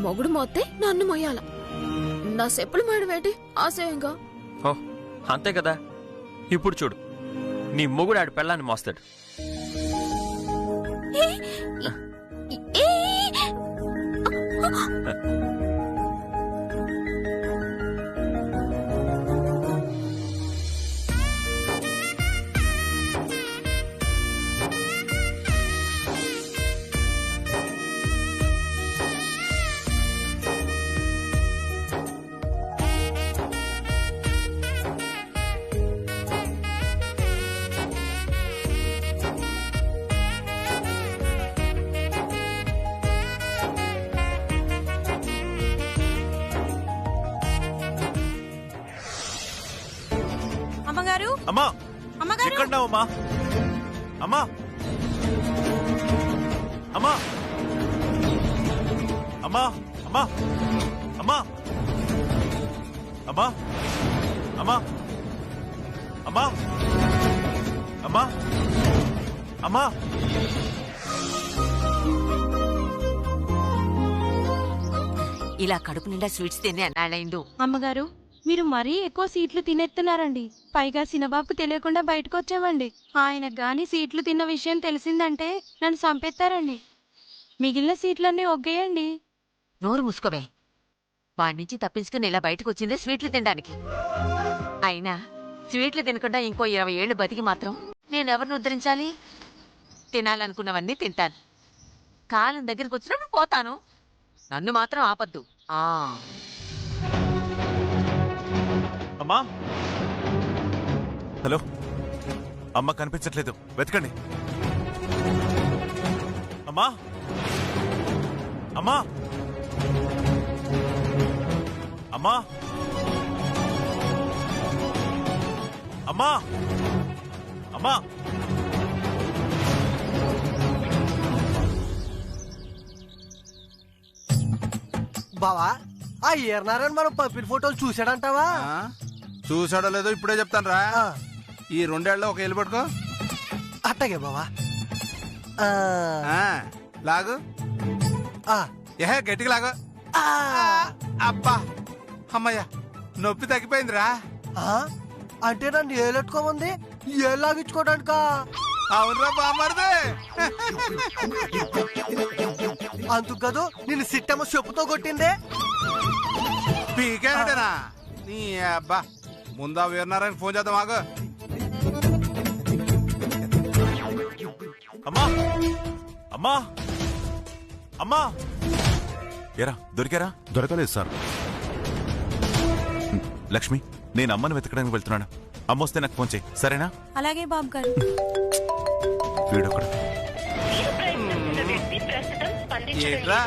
మొగుడు మోస్తే నన్ను మొయ్యాల. నా చెప్పులు మేడం ఏంటి ఆశయంగా? ఓ అంతే కదా. ఇప్పుడు చూడు, నీ మొగుడు ఆడి పెళ్ళాన్ని మోస్తాడు. అమ్మగారు, అమ్మా అమ్మగారు, ఎక్కడున్నావమ్మా? అమ్మా అమ్మా అమ్మా అమ్మా అమ్మా అమ్మా అమ్మా అమ్మా అమ్మా అమ్మా ఇలా కడుపు నిండా స్వీట్స్ తినే అన్నాళ్ళైండు. అమ్మగారు, మీరు మరీ ఎక్కువ సీట్లు తినేస్తున్నారండి. పైగా సినబాబుకు తెలియకుండా బయటకు వచ్చామండి. ఆయనకు గాని సీట్లు తిన్న విషయం తెలిసిందంటే నన్ను చంపేస్తారండి. మిగిలిన సీట్లన్నీ ఒగ్గేయండి. నోరు మూసుకోవే. వాడి నుంచి తప్పించుకుని ఇలా బయటకు వచ్చిందే స్వీట్లు తినడానికి. అయినా స్వీట్లు తినకుండా ఇంకో 20 ఏళ్ళు బతికి మాత్రం నేనెవరిని ఉద్ధరించాలి? తినాలనుకున్నవన్నీ తింటాను, కాలం దగ్గరికి వచ్చినప్పుడు పోతాను. నన్ను మాత్రం ఆపద్దు. అమ్మా హలో, అమ్మ కనిపించట్లేదు, వెతకండి. అమ్మా అమ్మా అమ్మా అమ్మా అమ్మా బావా, ఆ ఏర్నారాయణ మనం పంపిన ఫోటోలు చూసాడంటావా? చూసాడో లేదో ఇప్పుడే చెప్తాను రా. ఈ 2 ఏళ్ళలో ఒక ఏళ్ళు పట్టుకో. అట్టగే బావా. లాగు. ఏహే గట్టిగా లాగు. అబ్బా అమ్మయ్యా, నొప్పి తగ్గిపోయిందిరా. అంటే నన్ను ఏలెట్టుకోమంది, ఏళ్ళు లాగించుకోవడానికా? అవునరా బామ్మర్ది. అందుకు కదూ నిన్ను సిట్టమ్మ చెప్పుతో కొట్టిందే. పీకేనా నీ అబ్బా. ముందా వీరనారాయణ ఫోన్ చేద్దాం, ఆగు. అమ్మా అమ్మా అమ్మా ఎరా దొరికారా? దొరకలేదు సార్. లక్ష్మి, నేను అమ్మను వెతకడానికి వెళ్తున్నాను. అమ్మొస్తే నాకు ఫోన్ చేయి, సరేనా? అలాగే బాబు గారు. వీడొకడు. ఏంట్రా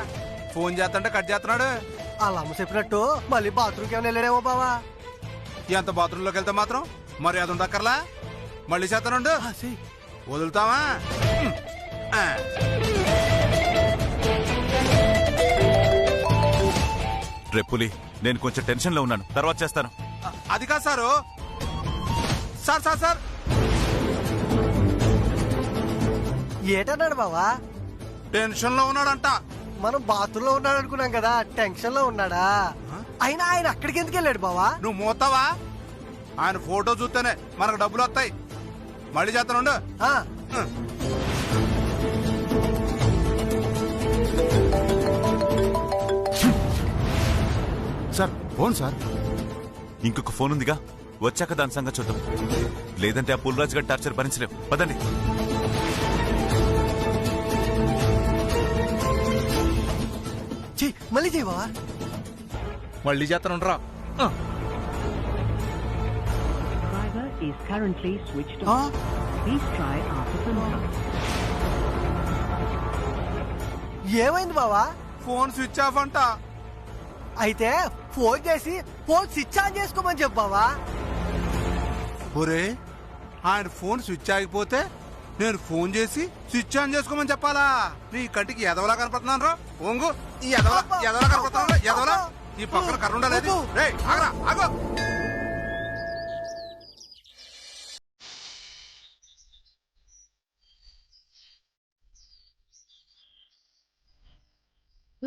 ఫోన్ చేస్తుంటే కట్ చేస్తున్నాడు? అలా అమ్మ చెప్పినట్టు మళ్ళీ బాత్రూమ్కి ఏమైనా వెళ్ళాడేమో బావా. ఎంత బాత్రూంలోకి వెళ్తే మాత్రం మరి అది ఉండక్కర్లా. మళ్ళీ చేస్తానుండు, వదులుతావా? రేపులి, నేను కొంచెం టెన్షన్ లో ఉన్నాను, తర్వాత చేస్తాను. అది కాదు సారు. సార్ సార్ సార్ ఏటన్నాడు బావా? టెన్షన్ లో ఉన్నాడంట. మనం బాత్రూంలో ఉన్నాడు అనుకున్నాం కదా, టెన్షన్ లో ఉన్నాడా? అయినా ఆయన అక్కడికి ఎందుకు వెళ్ళాడు బావా? నువ్వు మోతావా? ఆయన ఫోటో చూస్తేనే మనకు డబ్బులు వస్తాయి. మళ్ళీ చేస్తానుండు. Sir phone sir. ఇంకొక ఫోన్ ఉందిగా, వచ్చాక దాని సంగతి చూద్దాం. లేదంటే ఆ పుల్రాజు గారి టార్చర్ భరించలేవు. పదండి. మళ్ళీ చేయవా? మళ్ళీ చేస్తానుండ్రా. ఏమైంది బావా? ఫోన్ స్విచ్ ఆఫ్ అంట. అయితే ఫోన్ చేసి ఫోన్ స్విచ్ ఆన్ చేసుకోమని చెప్పావా? ఒరే, ఆయన ఫోన్ స్విచ్ ఆగిపోతే నేను ఫోన్ చేసి స్విచ్ ఆన్ చేసుకోమని చెప్పాలా? నీ కంటికి ఎదవలా కనపడుతున్నాను రా. ఓంగు, ఈ ఎదవలా కనపడుతున్నా. ఎదవలా ఈ పక్కన కర్ర ఉండలేదు. రేయ్ ఆగరా, ఆగో.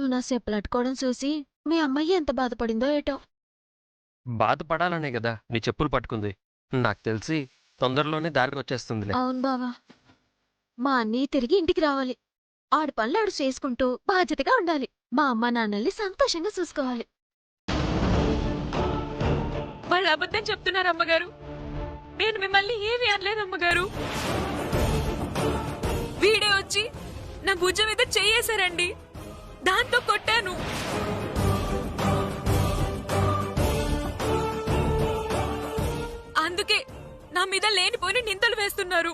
నువ్వు నా చెప్పులు అట్టుకోవడం చూసి మీ అమ్మాయి ఎంత బాధపడిందో ఏటో. బాధపడాలనే కదా నీ చెప్పులు పట్టుకుంది. నాకు తెలిసి తొందరలోనే దారికి వచ్చేస్తుందిలే. అవును బావా, మా అన్నయ్య తిరిగి ఇంటికి రావాలి. ఆడి పనులు ఆడు చేసుకుంటూ బాధ్యతగా ఉండాలి. మా అమ్మ నాన్నల్ని సంతోషంగా చూసుకోవాలి. వాళ్ళు అబద్ధం చెప్తున్నారు అమ్మగారు. నేను మిమ్మల్ని ఏమీ అనలేదు అమ్మగారు. వీడే వచ్చి నా భుజం మీద చెయ్యేశారండి. దాంతో కొట్టాను. అందుకే నా మీద లేనిపోయిన నిందలు వేస్తున్నారు.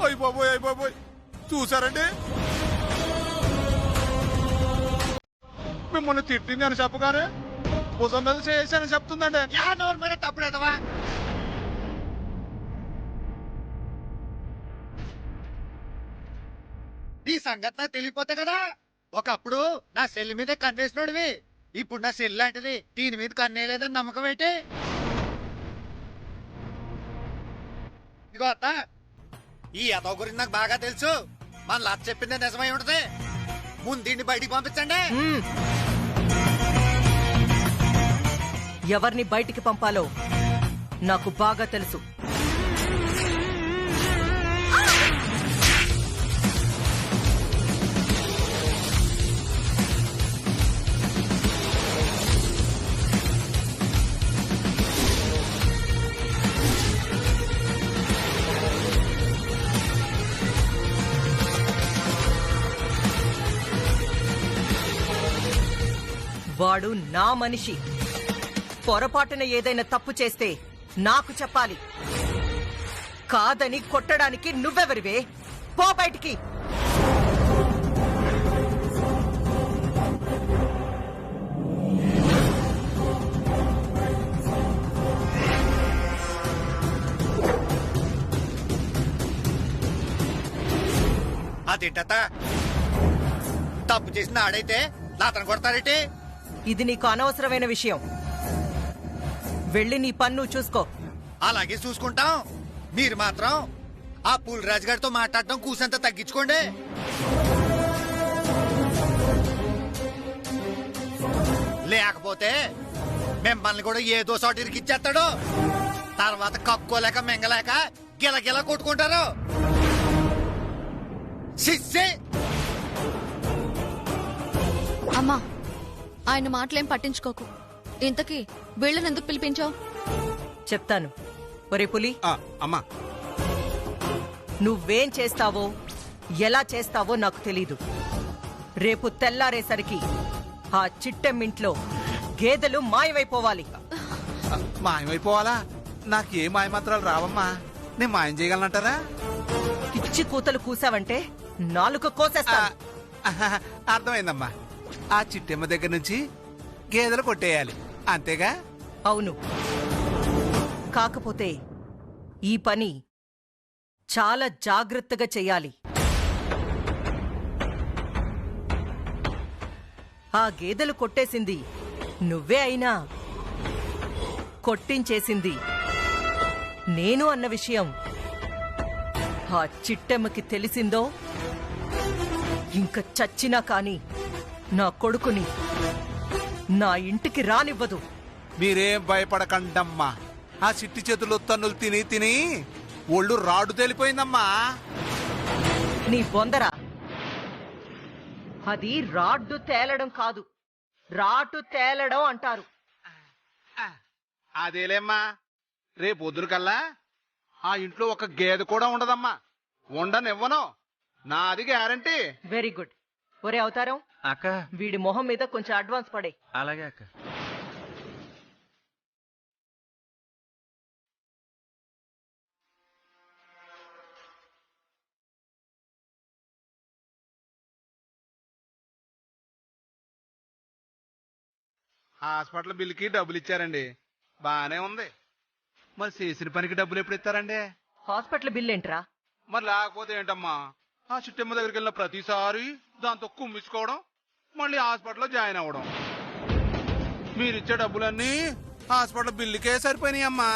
అయిపోయి చూసారండి, మిమ్మల్ని తిట్టింది అని చెప్పగానే భుజం మీద చేశానని చెప్తుందండి. తప్పుడేదవా నీ సంగతి నాకు తెలియపోతే కదా. ఒకప్పుడు నా సెల్ మీద కన్నేసినోడివి, ఇప్పుడు నా సెల్ లాంటిది దీని మీద కన్నేయలేదని నమ్మకం ఏంటి? ఇదిగో అత్త, ఈ యదవ గురించి నాకు బాగా తెలుసు. మన లాట్ చెప్పిందే నిజమై ఉంటది. ముందు బయటికి పంపించండి. ఎవరిని బయటికి పంపాలో నాకు బాగా తెలుసు. వాడు నా మనిషి. పొరపాటున ఏదైనా తప్పు చేస్తే నాకు చెప్పాలి. కాదని కొట్టడానికి నువ్వెవరివే? పో బయటికి. అదేంటత్త, తప్పు చేసిన ఆడైతే లాతను కొడతారేంటి? ఇది నీకు అనవసరమైన విషయం. వెళ్ళి నీ పన్ను చూసుకో. అలాగే చూసుకుంటాం. మీరు మాత్రం ఆ పుల్రాజు గారితో మాట్లాడటం కూసంత తగ్గించుకోండి. లేకపోతే మిమ్మల్ని కూడా ఏదో చోట ఇరికిచ్చేస్తాడు. తర్వాత కక్కోలేక మింగలేక గిలగిల కొట్టుకుంటారు. శిష్యే అమ్మా, ఆయన మాటలేం పట్టించుకోకు. ఇంతకీ వీళ్ళనెందుకు పిలిపించావు? చెప్తాను. ఒరే పులి, అమ్మా, నువ్వేం చేస్తావో ఎలా చేస్తావో నాకు తెలీదు. రేపు తెల్లారేసరికి ఆ చిట్టెమ్మింట్లో గేదెలు మాయమైపోవాలి. మాయమైపోవాలా? నాకు ఏ మాయమంత్రాలు రావమ్మా. నేను మాయం చేయగలనంటారా? పిచ్చి కూతలు కూసావంటే నాలుక కోసేస్తా. అర్థమైందమ్మా. ఆ చిట్టెమ్మ దగ్గర నుంచి గేదెలు కొట్టేయాలి, అంతేగా? అవును. కాకపోతే ఈ పని చాలా జాగ్రత్తగా చెయ్యాలి. ఆ గేదెలు కొట్టేసింది నువ్వే అయినా కొట్టించేసింది నేను అన్న విషయం ఆ చిట్టెమ్మకి తెలిసిందో ఇంక చచ్చినా కాని నా కొడుకుని నా ఇంటికి రానివ్వదు. మీరేం భయపడకండమ్మా. ఆ చిట్టి చేతులు తన్నులు తిని తిని ఒళ్ళు రాడు తేలిపోయిందమ్మా. నీ బొందరా, అది రాడ్డు తేలడం కాదు, రాటు తేలడం అంటారు. అదేలేమ్మా, రేపు పొద్దునకల్లా ఆ ఇంట్లో ఒక గేదె కూడా ఉండదమ్మా. ఉండనివ్వను, నాది గ్యారంటీ. Very good. ఒరే అవతారం, అక్క. వీడి మొహం మీద కొంచెం అడ్వాన్స్ పడే. అలాగే అక్క. హాస్పిటల్ బిల్లుకి డబ్బులు ఇచ్చారండి, బానే ఉంది. మరి చేసిన పనికి డబ్బులు ఎప్పుడు ఇస్తారండి? హాస్పిటల్ బిల్ ఏంట్రా? మరి లేకపోతే ఏంటమ్మా, ఆ చిట్టమ్మ దగ్గరికి వెళ్ళిన ప్రతిసారి దాంతో కుమ్మించుకోవడం, మళ్ళీ హాస్పిటల్లో జాయిన్ అవ్వడం. మీరిచ్చే డబ్బులన్నీ హాస్పిటల్ బిల్లుకే సరిపోయినాయమ్మా.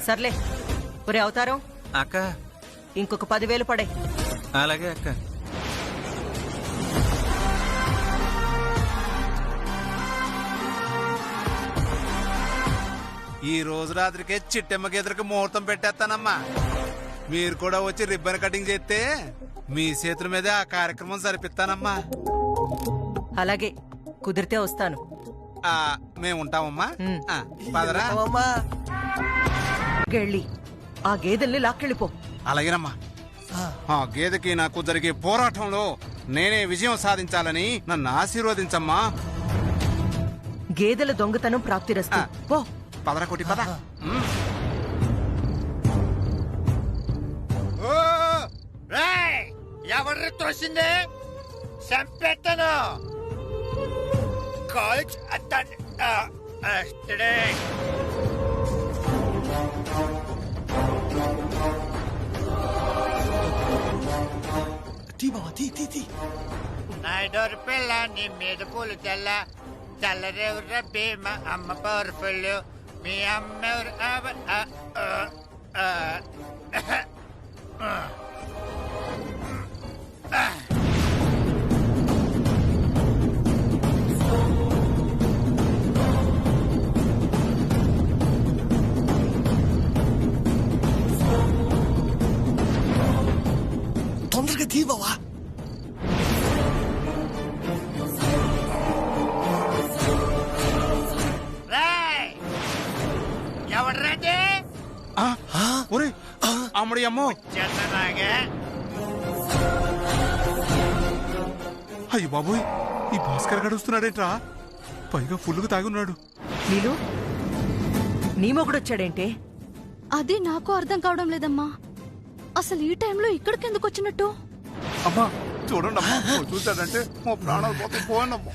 సర్లే. ఒరే అవతారం, అక్క. ఇంకొక 10,000 పడే. అలాగే అక్క. ఈ రోజు రాత్రికే చిట్టెమ్మకి ఎదురుకి ముహూర్తం పెట్టేస్తానమ్మా. మీరు కూడా వచ్చి రిబ్బన్ కటింగ్ చేస్తే మీ చేతుల మీదే ఆ కార్యక్రమం జరిపిస్తానమ్మా. అలాగే కుదిరితే వస్తాను. మేము ఉంటామమ్మా. పదరా వెళ్ళి ఆ గేదెల్ని లాక్కెళ్ళిపో. అలాగేనమ్మా. ఆ గేదెకి నాకు జరిగే పోరాటంలో నేనే విజయం సాధించాలని నన్ను ఆశీర్వదించమ్మా. గేదెల దొంగతనం ప్రాప్తిరస్తు. పో. పదరా కొట్టి పద. ఎవరు తోసింది చంపెట్టను. కాలేజ్ నాయుడు పిల్ల నీ మీద పూలు తెల్ల తెల్లరెవర భీమ అమ్మ పవర్ఫుల్ మీ అమ్మ ఎవరు తొందరగా తీ బావా. ఎవడ్రాదే అమ్మడి అమ్మో. చెత్తనాగే అయ్యో బాబోయ్, ఈ భాస్కర్ గడుస్తున్నాడేంట్రా? పైగా ఫుల్గా తాగున్నాడు. నీలు నీ మొగుడొచ్చాడేంటే? అదే నాకు అర్థం కావడం లేదమ్మా. అసలు ఈ టైంలో ఇక్కడికి ఎందుకు వచ్చినట్టు? అమ్మా చూడండి అమ్మా, చూసాడంటే మా ప్రాణాలు పోతే పోనమ్మా.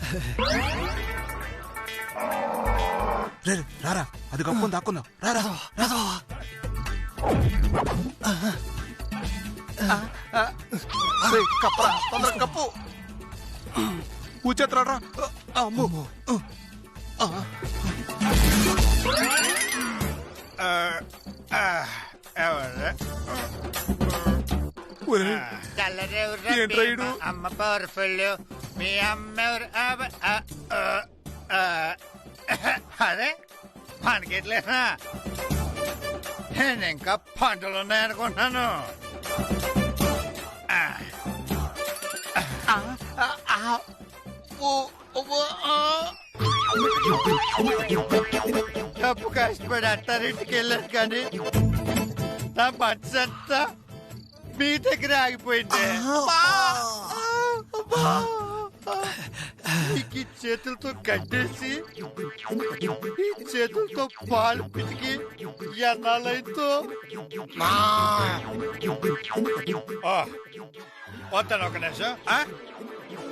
రారా, అది కప్పుకొని దాక్కుందాం. రారా కప్పరా, తొందరగా కప్పు. కూర్చేత్తరాడ్రా. అమ్మో. తెల్లరెవరు అమ్మ పవర్ఫుల్ మీ అమ్మ ఎవరు అదే మనకెట్లేనా? నేను ఇంకా పంటలు ఉన్నాయనుకుంటున్నాను. డబ్బు కష్టపడి అత్తారింటికి వెళ్ళాను కానీ నా మనసంతా మీ దగ్గర ఆగిపోయింది. ఈ చేతులతో కట్టేసి ఈ చేతులతో పాలు పితికి ఎన్నాళ్ళైతో వస్తాను. ఒక నిమిషం.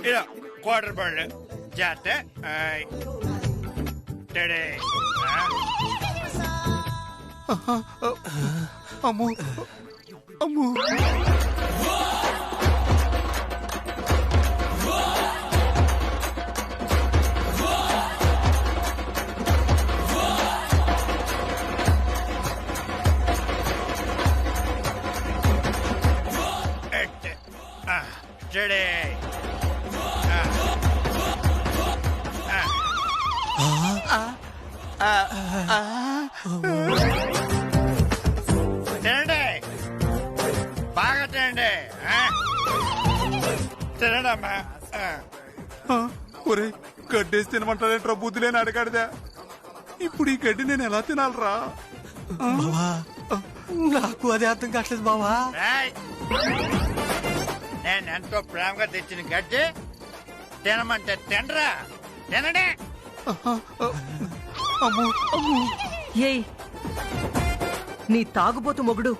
ఇలా క్వార్టర్ పడలే చేస్తే అమ్మో అమ్మో. తినండి, బాగా తినండి. తినడమ్మా. ఒరే గడ్డేసి తినమంటారేంట్రా? బుద్ధి లేని అడగాడిదా. ఇప్పుడు ఈ గడ్డి నేను ఎలా తినాలరా? నాకు అదే అర్థం కావట్లేదు బావా. నేను ఎంతో ప్రేమగా తెచ్చిన గడ్డి తినమంటే తినరా? తినండి. ఏయ్, నీ తాగుబోతు మొగుడు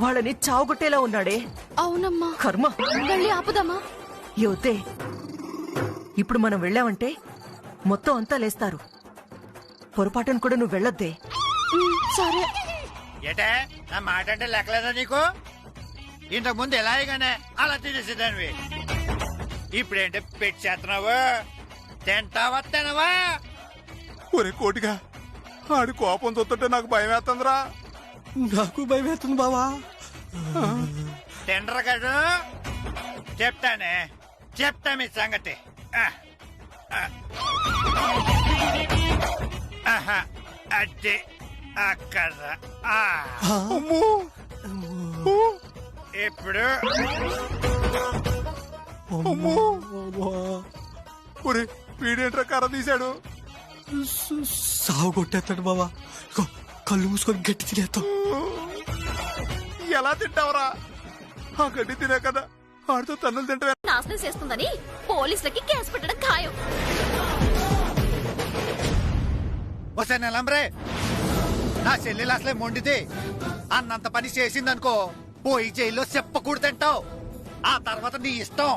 వాళ్ళని చావుగొట్టేలా ఉన్నాడే. అవునమ్మా. కర్మ. వెళ్ళి ఆపుదామా? యువతే, ఇప్పుడు మనం వెళ్ళావంటే మొత్తం అంతా లేస్తారు. పొరపాటును కూడా నువ్వు వెళ్ళొద్దే. సరే. ఏటే నా మాట అంటే లెక్కలేదా నీకు? ఇంతకు ముందు ఎలాగానే అలా తినేసేదానివి. ఇప్పుడేంటి పెట్టి చేస్తున్నావు? తింటావా తినవా? ఒరే కోటిగా, ఆడి కోపం చూస్తుంటే నాకు భయం వేస్తుందిరా. నాకు భయం వేస్తుంది బావా. టెండర్ గడు చెప్తానే, చెప్తా మీ సంగతి. అదే అక్కడ ఇప్పుడు వీడేంట్రా కర్ర తీశాడు. సాగు కొట్టేస్తాడు బావా. కళ్ళు మూసుకొని గట్టి తినేస్తాం. ఎలా తింటావరా? ఆ గడ్డి తినే కదా ఆడితో తన్నులు తింటే నాశనం చేస్తుందని పోలీసులకి కేసు పెట్టడం ఖాయం. వస్తే నెలంబ్రే, నా చెల్లెలు అసలే మొండితే అన్నంత పని చేసిందనుకో పోయి జైల్లో చెప్పకూడదంటావు. ఆ తర్వాత నీ ఇష్టం.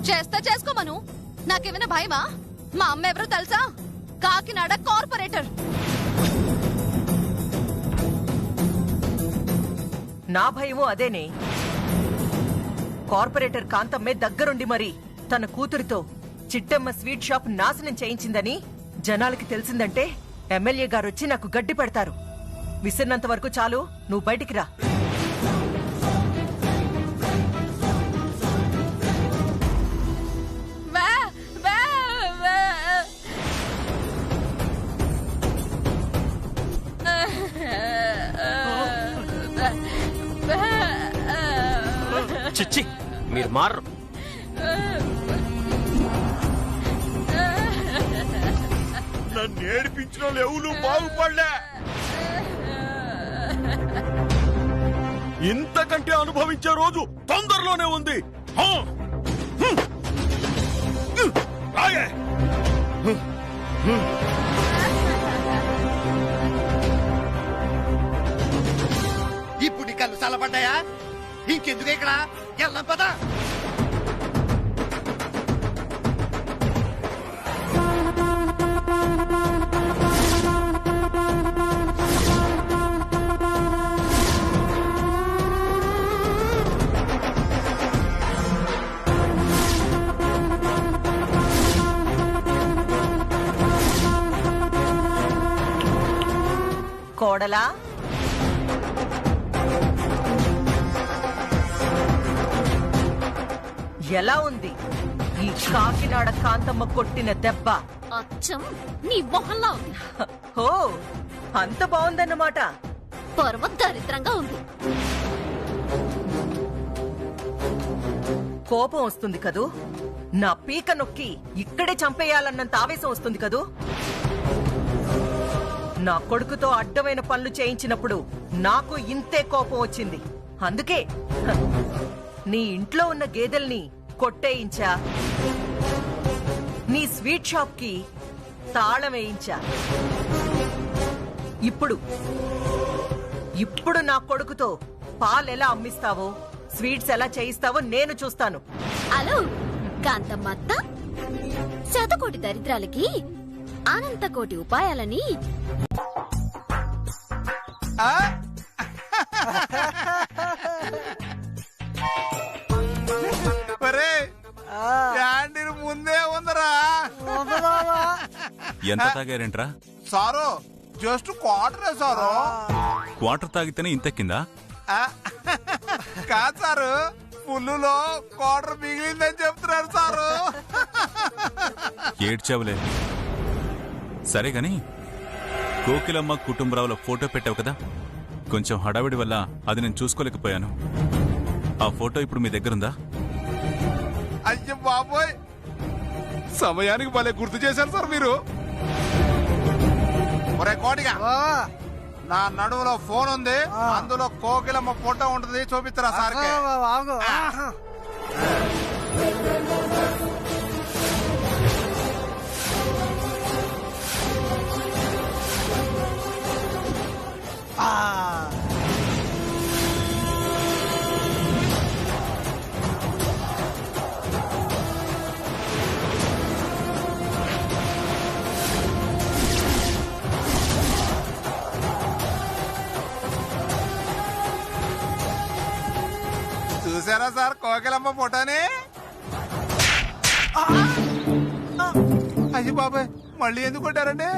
చేస్తా చేసుకోమను. నాకేమైనా భయమా? మా అమ్మ ఎవరో తెలుసా? కాకినాడ కార్పొరేటర్. నా భయమో అదేనే. కార్పొరేటర్ కాంతమ్మే దగ్గరుండి మరి తన కూతురితో చిట్టమ్మ స్వీట్ షాప్ నాశనం చేయించిందని జనాలకి తెలిసిందంటే ఎమ్మెల్యే గారొచ్చి నాకు గడ్డి పెడతారు. విసిరినంత వరకు చాలు, నువ్వు బయటికి రా. చిచ్చి, మీరు మారు. నన్ను ఏడిపించిన ఎవరు బాగుపడలే. ఇంతకంటే అనుభవించే రోజు తొందరలోనే ఉంది. ఇప్పుడు నీ కళ్ళు చల్లబడ్డాయా? ఇంకెందుకు ఇక్కడ వెళ్ళం పదా. కోడలా, ఎలా ఉంది ఈ కాకినాడ కాంతమ్మ కొట్టిన దెబ్బ? అచ్చం నీ మొహల్లా ఉంది. ఓ, అంత బాగుందన్నమాట. పరమ దరిద్రంగా ఉంది. కోపం వస్తుంది కదూ? నా పీక నొక్కి ఇక్కడే చంపేయాలన్నంత ఆవేశం వస్తుంది కదూ? నా కొడుకుతో అడ్డమైన పనులు చేయించినప్పుడు నాకు ఇంతే కోపం వచ్చింది. అందుకే నీ ఇంట్లో ఉన్న గేదెల్ని కొట్టేయించా, నీ స్వీట్ షాప్ కి తాళం వేయించా. ఇప్పుడు నా కొడుకుతో పాలెలా అమ్మిస్తావో, స్వీట్స్ ఎలా చేయిస్తావో నేను చూస్తాను. హలో కాంతమ్మత్త, శతకోటి దరిద్రాలకి అనంత కోటి ఉపాయాలని ముందే ఉందరా. ఎంత తాగారేంట్రా? సారు జస్ట్ క్వార్టరే సారు. క్వార్టర్ తాగితేనే ఇంత కింద కాదు సారు, పుల్లులో క్వార్టర్ మిగిలిందని చెప్తున్నారు సారు. ఏడ్చావులే. సరే గాని కోకిలమ్మ కుటుంబరావుల ఫోటో పెట్టావు కదా, కొంచెం హడావిడి వల్ల అది నేను చూసుకోలేకపోయాను. ఆ ఫోటో ఇప్పుడు మీ దగ్గరుందా? అయ్య బాబోయ్, సమయానికి భలే గుర్తు చేశారు సార్ మీరు. ఒరే కోటిగా, నా నడువులో ఫోన్ ఉంది, అందులో కోకిలమ్మ ఫోటో ఉంటుంది, చూపిస్తారా సార్? చూసారా సార్ కోకిలమ్మ ఫోటోని? అయ్యి బాబాయ్, మళ్ళీ ఎందుకు కొట్టారండి?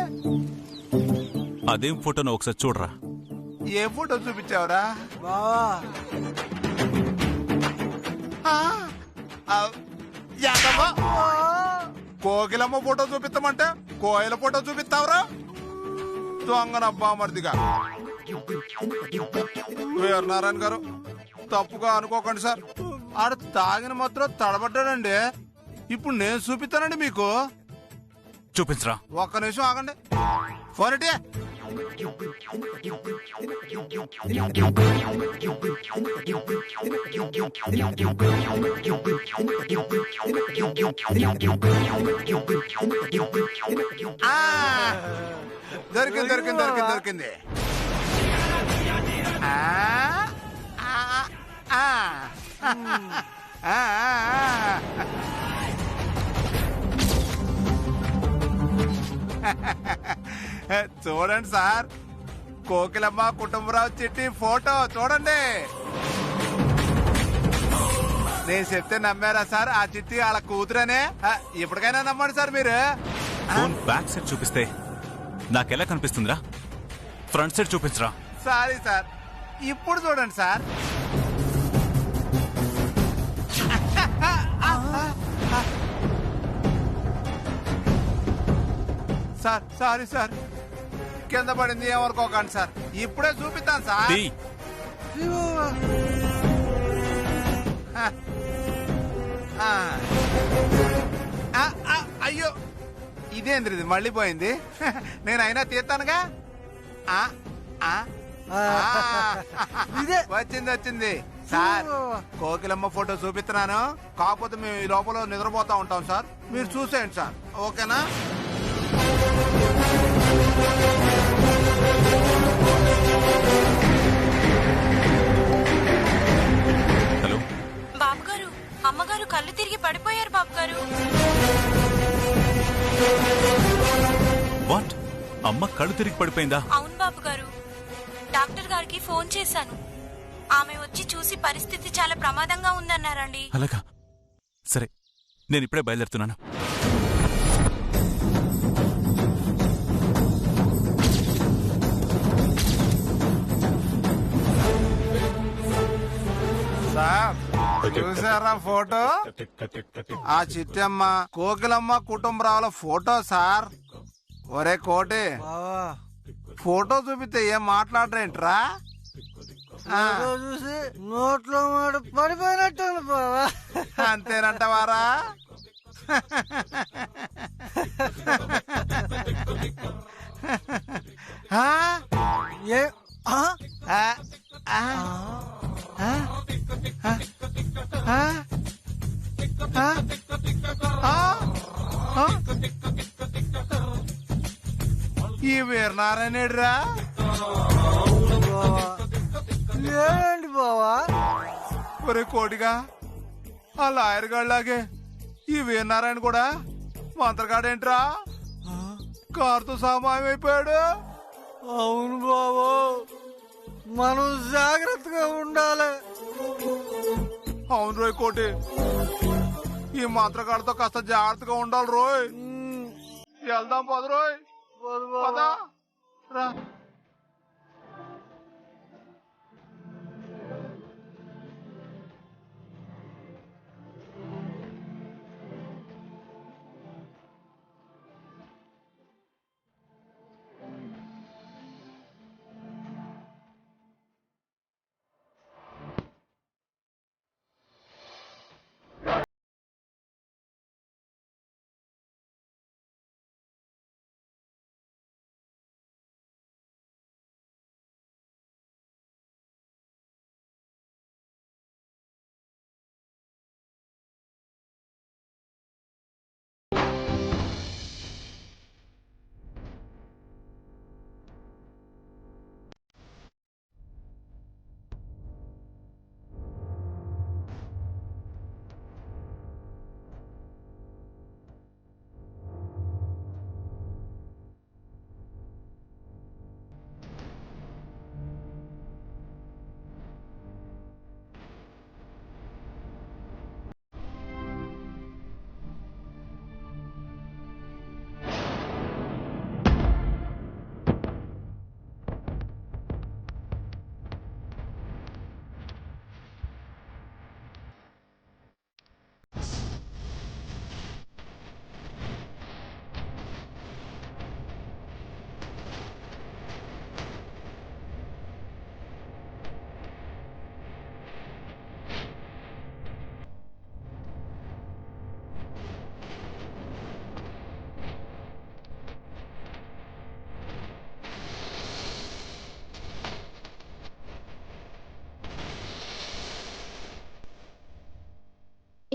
అదేం ఫోటోనో ఒకసారి చూడరా. ఏ ఫోటో చూపించావురా బావా? యాదవ్వ, కోకిలమ్మ ఫోటో చూపిస్తామంటే కోయిల ఫోటో చూపిస్తావురా? దొంగనబ్బా మరిదిగా. వీరనారాయణ గారు, తప్పుగా అనుకోకండి సార్. ఆడ తాగిన మాత్రం తడబడ్డాడండి. ఇప్పుడు నేను చూపిస్తానండి మీకు. చూపించరా. ఒక్క నిమిషం ఆగండి. ఫోన్ ఇటే. దొరికింది దొరికింది దొరికింది దొరికింది. చూడండి సార్, కోకిలమ్మ కుటుంబరావు చిట్టి ఫోటో చూడండి. నేను చెప్తే నమ్మారా సార్? ఆ చిట్టి వాళ్ళ కూతురనే. ఇప్పటికైనా నమ్మండి సార్ మీరు. ఫోన్ బ్యాక్ సైడ్ చూపిస్తే నాకెలా కనిపిస్తుందిరా? ఫ్రంట్ సైడ్ చూపించరా. సారీ సార్, ఇప్పుడు చూడండి సార్. సార్ సారీ సార్, కింద పడింది ఏమనుకోకండి సార్. ఇప్పుడే చూపిస్తాను సార్. తీ. అయ్యో, ఇదేంద్రి ఇది మళ్ళీ పోయింది. నేను అయినా తీస్తానుగా. వచ్చింది వచ్చింది సార్. కోకిలమ్మ ఫోటో చూపిస్తున్నాను, కాకపోతే మేము ఈ లోపల నిద్రపోతా ఉంటాం సార్. మీరు చూసేయండి సార్, ఓకేనా? హలో బాబు గారు, అమ్మగారు కళ్ళు తిరిగి పడిపోయారు బాబు గారు. వాట్? అమ్మ కళ్ళు తిరిగి పడిపోయిందా? అవును బాబు గారు, డాక్టర్ గారికి ఫోన్ చేశాను. ఆమె వచ్చి చూసి పరిస్థితి చాలా ప్రమాదంగా ఉందన్నారండి. అలాగా, సరే నేను ఇప్పుడే బయలుదేరుతున్నాను. సార్ చూసారా ఫోటో? ఆ చిట్టమ్మ కోకిలమ్మ కుటుంబరావుల ఫోటో సార్. ఒరే కోటి, ఫోటో చూపితే ఏం మాట్లాడరేంట్రా? చూసి నోట్లో మాట పడిపోయినట్టుంది బావా. అంతేనంటవారా? ఈ వీరనారాయణరా లేదండి బావా. ఒరే కోటిగా, ఆ లాయర్ గాడిలాగే ఈ వీరనారాయణ కూడా మంత్రగాడేంట్రా? కారుతో సామాయమైపోయాడు. అవును బాబు, మనం జాగ్రత్తగా ఉండాలి. అవును రోయ్ కోటి, ఈ మంత్రగాడితో కాస్త జాగ్రత్తగా ఉండాలి రోయ్. వెళ్దాం పద రోయ్, పద రా.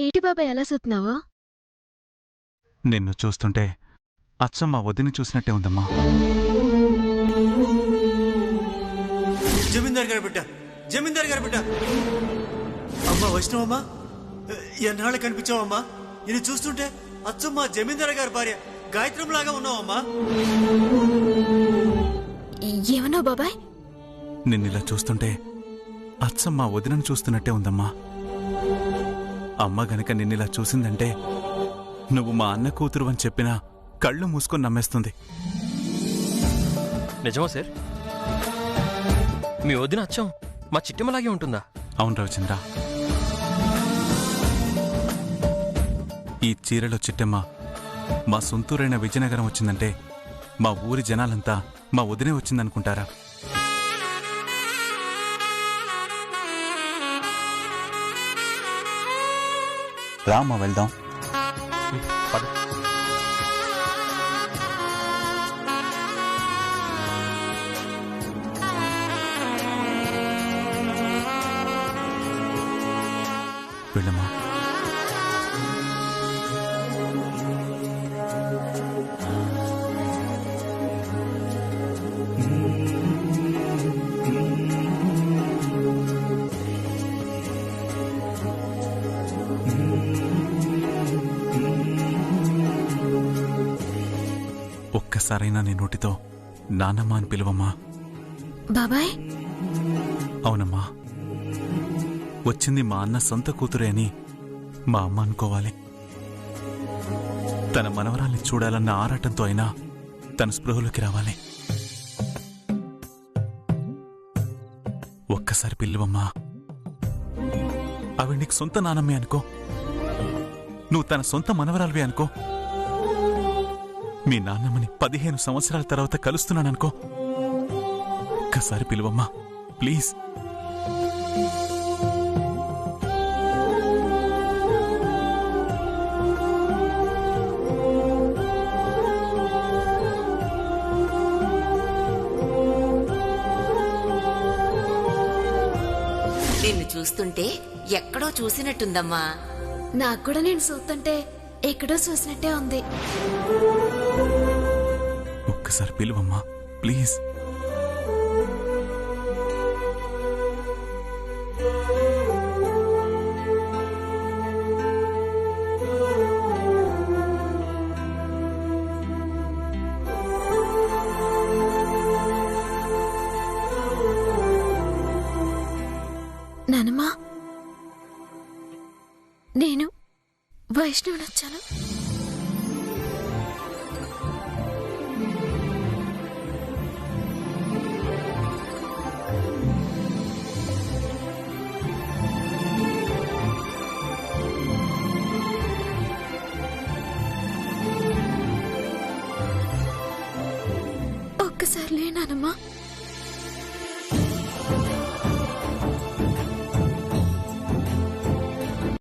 ఏటి బాబాయ్ ఎలా చూస్తున్నావు? నిన్ను చూస్తుంటే అచ్చం మా వదిని చూసినట్టే ఉందమ్మా. జమీందార్ గారి బిడ్డ, జమీందార్ గారి బిడ్డ. అమ్మా వైష్ణవమ్మా, ఎన్నాళ్ళు కనిపించావమ్మా? ఇది చూస్తుంటే అచ్చం మా జమీందార్ గారి భార్య గాయత్రంలాగా ఉన్నావమ్మా. ఏమన్నావు బాబాయ్? నిన్నిలా చూస్తుంటే అచ్చం మా వదినను చూస్తున్నట్టే ఉందమ్మా. అమ్మ గనక నిన్నిలా చూసిందంటే నువ్వు మా అన్న కూతురు అని చెప్పినా కళ్ళు మూసుకొని నమ్మేస్తుంది. నిజమా సార్? మీ వదిన అచ్చం మా చిట్టమ్మలాగే ఉంటుందా? అవును రవిచంద్ర, ఈ చీరలో చిట్టమ్మ మా సొంతూరైన విజయనగరం వచ్చిందంటే మా ఊరి జనాలంతా మా వదినే వచ్చిందనుకుంటారా? రామ్మా వెళ్దాం. పద. వెళ్ళమ్మా. ఒక్కసారైనా నీ నోటితో నానమ్మ అని పిలువమ్మా. బాబాయ్ అవునమ్మా, వచ్చింది మా అన్న సొంత కూతురే అని మా అమ్మ అనుకోవాలి. తన మనవరాల్ని చూడాలన్న ఆరాటంతో అయినా తన స్పృహలోకి రావాలి. ఒక్కసారి పిలువమ్మా. ఆవిడ నీకు సొంత నానమ్మే అనుకో, నువ్వు తన సొంత మనవరాలివే అనుకో. మీ నాన్నమ్మని 15 సంవత్సరాల తర్వాత కలుస్తున్నాననుకో. ఒక్కసారి పిలువమ్మా ప్లీజ్. నిన్ను చూస్తుంటే ఎక్కడో చూసినట్టుందమ్మా. నాకు కూడా నేను చూస్తుంటే ఎక్కడో చూసినట్టే ఉంది. ఒక్కసారి పిలువమ్మా ప్లీజ్. నానమ్మా, నేను వైష్ణవుని వచ్చాను. ఒక్కసారి లేనానమ్మా.